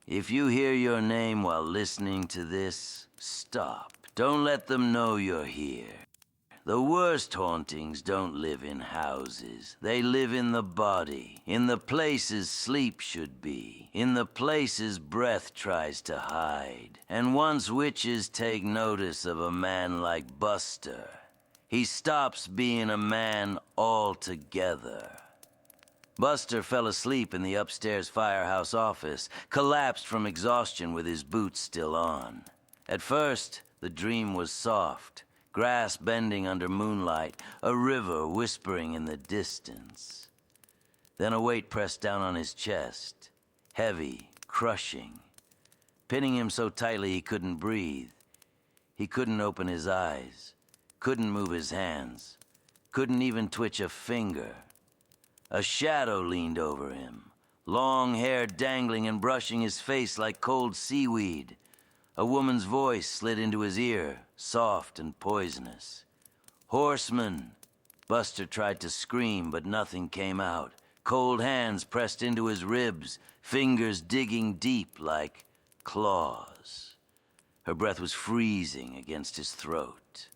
If you hear your name while listening to this, stop. Don't let them know you're here. The worst hauntings don't live in houses. They live in the body, in the places sleep should be, in the places breath tries to hide. And once witches take notice of a man like Buster, he stops being a man altogether. Buster fell asleep in the upstairs firehouse office, collapsed from exhaustion with his boots still on. At first, the dream was soft. Grass bending under moonlight, a river whispering in the distance. Then a weight pressed down on his chest, heavy, crushing, pinning him so tightly he couldn't breathe. He couldn't open his eyes, couldn't move his hands, couldn't even twitch a finger. A shadow leaned over him, long hair dangling and brushing his face like cold seaweed. A woman's voice slid into his ear, soft and poisonous. "Horseman!" Buster tried to scream, but nothing came out. Cold hands pressed into his ribs, fingers digging deep like claws. Her breath was freezing against his throat.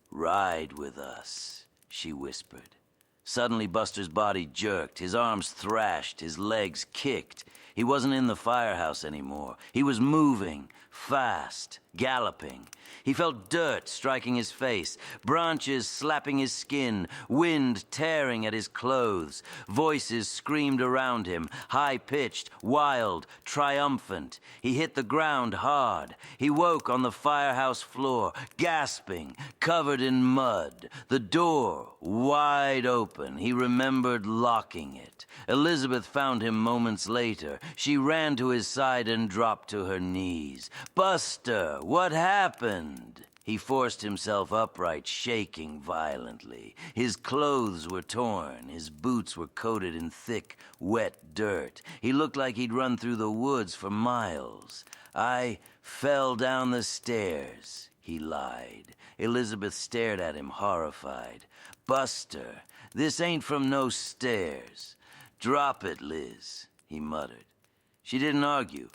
"Ride with us," she whispered. Suddenly Buster's body jerked, his arms thrashed, his legs kicked. He wasn't in the firehouse anymore. He was moving, fast, galloping. He felt dirt striking his face, branches slapping his skin, wind tearing at his clothes. Voices screamed around him, high-pitched, wild, triumphant. He hit the ground hard. He woke on the firehouse floor, gasping, covered in mud. The door wide open. He remembered locking it. Elizabeth found him moments later. She ran to his side and dropped to her knees. "Buster, what happened?" He forced himself upright, shaking violently. His clothes were torn. His boots were coated in thick, wet dirt. He looked like he'd run through the woods for miles. "I fell down the stairs," he lied. Elizabeth stared at him, horrified. "Buster, this ain't from no stairs." "Drop it, Liz," he muttered. She didn't argue,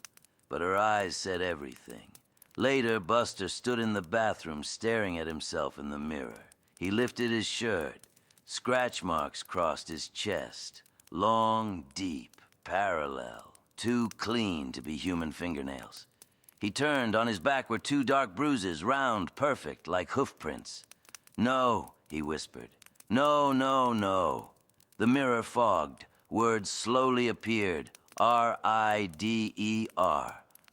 but her eyes said everything. Later, Buster stood in the bathroom staring at himself in the mirror. He lifted his shirt. Scratch marks crossed his chest. Long, deep, parallel. Too clean to be human fingernails. He turned. On his back were two dark bruises, round, perfect, like hoof prints. "No," he whispered. "No, no, no." The mirror fogged. Words slowly appeared. R-I-D-E-R.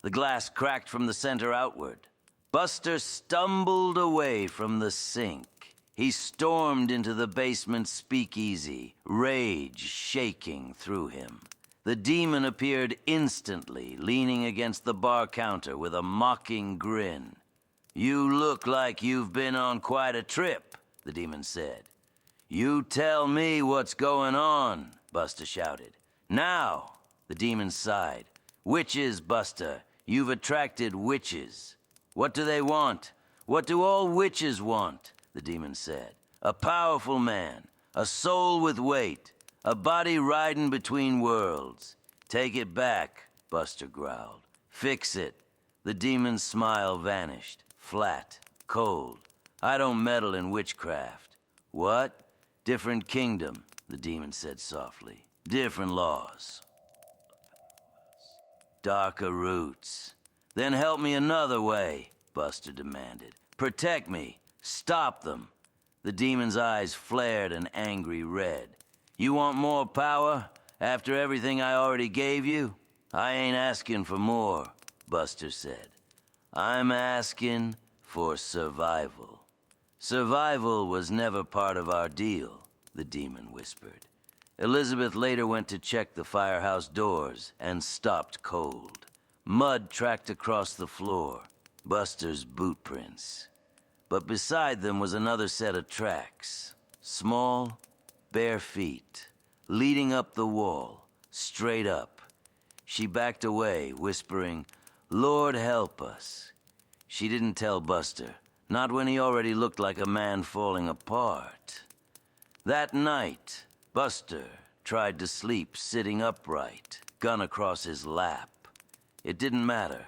The glass cracked from the center outward. Buster stumbled away from the sink. He stormed into the basement speakeasy, rage shaking through him. The demon appeared instantly, leaning against the bar counter with a mocking grin. "You look like you've been on quite a trip," the demon said. "You tell me what's going on," Buster shouted. "Now," the demon sighed. "Witches, Buster. You've attracted witches." "What do they want? What do all witches want?" the demon said. "A powerful man, a soul with weight, a body riding between worlds." "Take it back," Buster growled. "Fix it." The demon's smile vanished, flat, cold. "I don't meddle in witchcraft." "What?" "Different kingdom," the demon said softly. "Different laws. Darker roots." "Then help me another way," Buster demanded. "Protect me. Stop them." The demon's eyes flared an angry red. "You want more power? After everything I already gave you?" "I ain't asking for more," Buster said. "I'm asking for survival." "Survival was never part of our deal," the demon whispered. Elizabeth later went to check the firehouse doors and stopped cold. Mud tracked across the floor, Buster's boot prints. But beside them was another set of tracks. Small, bare feet, leading up the wall, straight up. She backed away, whispering, "Lord help us." She didn't tell Buster, not when he already looked like a man falling apart. That night, Buster tried to sleep sitting upright, gun across his lap. It didn't matter.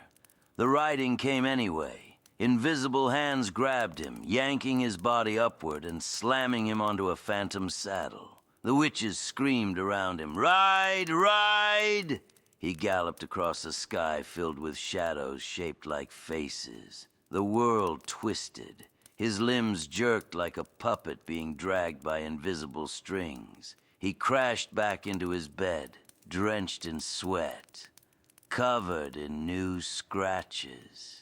The riding came anyway. Invisible hands grabbed him, yanking his body upward and slamming him onto a phantom saddle. The witches screamed around him, "Ride, ride!" He galloped across a sky filled with shadows shaped like faces. The world twisted. His limbs jerked like a puppet being dragged by invisible strings. He crashed back into his bed, drenched in sweat, covered in new scratches.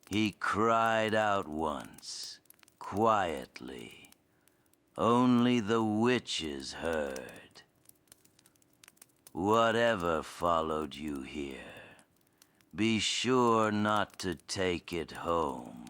He cried out once, quietly. Only the witches heard. Whatever followed you here, be sure not to take it home.